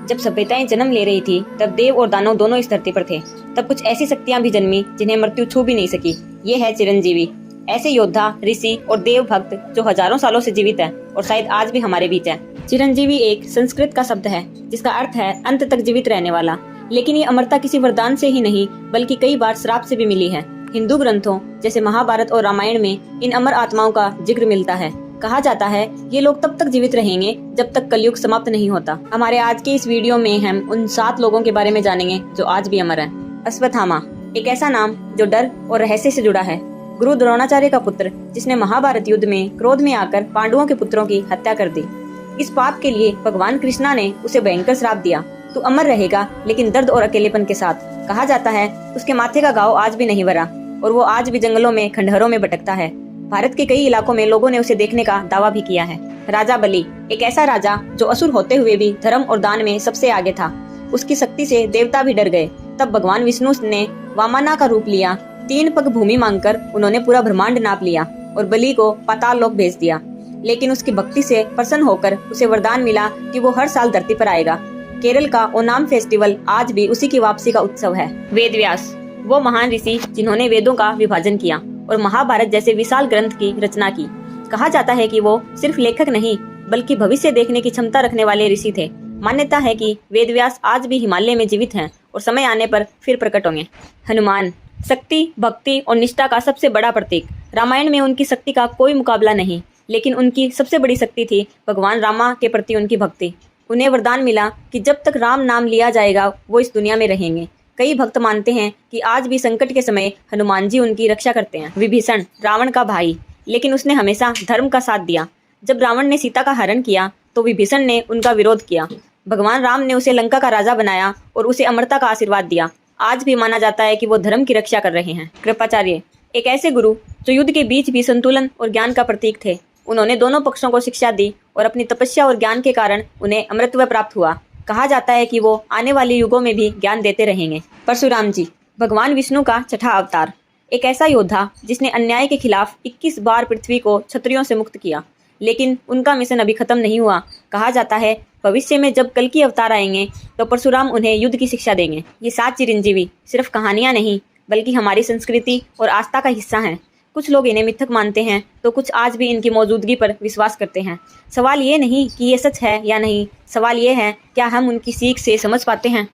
जब सभ्यताएं जन्म ले रही थी तब देव और दानव दोनों इस धरती पर थे। तब कुछ ऐसी शक्तियां भी जन्मी जिन्हें मृत्यु छू भी नहीं सकी। ये है चिरंजीवी, ऐसे योद्धा, ऋषि और देव भक्त जो हजारों सालों से जीवित है और शायद आज भी हमारे बीच है। चिरंजीवी एक संस्कृत का शब्द है जिसका अर्थ है अंत तक जीवित रहने वाला। लेकिन ये अमरता किसी वरदान से ही नहीं बल्कि कई बार श्राप से भी मिली है। हिंदू ग्रंथों जैसे महाभारत और रामायण में इन अमर आत्माओं का जिक्र मिलता है। कहा जाता है ये लोग तब तक जीवित रहेंगे जब तक कलयुग समाप्त नहीं होता। हमारे आज के इस वीडियो में हम उन 7 लोगों के बारे में जानेंगे जो आज भी अमर हैं। अश्वत्थामा एक ऐसा नाम जो डर और रहस्य से जुड़ा है। गुरु द्रोणाचार्य का पुत्र जिसने महाभारत युद्ध में क्रोध में आकर पांडवों के पुत्रों की हत्या कर दी। इस पाप के लिए भगवान कृष्णा ने उसे भयंकर श्राप दिया, तू अमर रहेगा लेकिन दर्द और अकेलेपन के साथ। कहा जाता है उसके माथे का घाव आज भी नहीं भरा और वो आज भी जंगलों में खंडहरों में भटकता है। भारत के कई इलाकों में लोगों ने उसे देखने का दावा भी किया है। राजा बलि एक ऐसा राजा जो असुर होते हुए भी धर्म और दान में सबसे आगे था। उसकी शक्ति से देवता भी डर गए। तब भगवान विष्णु ने वामना का रूप लिया। 3 पग भूमि मांगकर उन्होंने पूरा ब्रह्मांड नाप लिया और बलि को पाताल लोक भेज दिया। लेकिन उसकी भक्ति से प्रसन्न होकर उसे वरदान मिला कि वो हर साल धरती पर आएगा। केरल का ओनाम फेस्टिवल आज भी उसी की वापसी का उत्सव है। वेद व्यास वो महान ऋषि जिन्होंने वेदों का विभाजन किया और महाभारत जैसे विशाल ग्रंथ की रचना की। कहा जाता है कि वो सिर्फ लेखक नहीं बल्कि भविष्य देखने की क्षमता रखने वाले ऋषि थे। मान्यता है कि वेद व्यास आज भी हिमालय में जीवित हैं और समय आने पर फिर प्रकट होंगे। हनुमान शक्ति, भक्ति और निष्ठा का सबसे बड़ा प्रतीक। रामायण में उनकी शक्ति का कोई मुकाबला नहीं, लेकिन उनकी सबसे बड़ी शक्ति थी भगवान रामा के प्रति उनकी भक्ति। उन्हें वरदान मिला कि जब तक राम नाम लिया जाएगा वो इस दुनिया में रहेंगे। कई भक्त मानते हैं कि आज भी संकट के समय हनुमान जी उनकी रक्षा करते हैं। विभीषण रावण का भाई, लेकिन उसने हमेशा धर्म का साथ दिया। जब रावण ने सीता का हरण किया तो विभीषण ने उनका विरोध किया। भगवान राम ने उसे लंका का राजा बनाया और उसे अमरता का आशीर्वाद दिया। आज भी माना जाता है कि वो धर्म की रक्षा कर रहे हैं। कृपाचार्य एक ऐसे गुरु जो युद्ध के बीच भी संतुलन और ज्ञान का प्रतीक थे। उन्होंने दोनों पक्षों को शिक्षा दी और अपनी तपस्या और ज्ञान के कारण उन्हें अमृतत्व प्राप्त हुआ। कहा जाता है कि वो आने वाले युगों में भी ज्ञान देते रहेंगे। परशुराम जी भगवान विष्णु का छठा अवतार, एक ऐसा योद्धा जिसने अन्याय के खिलाफ 21 बार पृथ्वी को क्षत्रियों से मुक्त किया। लेकिन उनका मिशन अभी खत्म नहीं हुआ। कहा जाता है भविष्य में जब कल्कि अवतार आएंगे तो परशुराम उन्हें युद्ध की शिक्षा देंगे। ये 7 चिरंजीवी सिर्फ कहानियां नहीं बल्कि हमारी संस्कृति और आस्था का हिस्सा हैं। कुछ लोग इन्हें मिथक मानते हैं तो कुछ आज भी इनकी मौजूदगी पर विश्वास करते हैं। सवाल ये नहीं कि ये सच है या नहीं, सवाल ये है क्या हम उनकी सीख से समझ पाते हैं।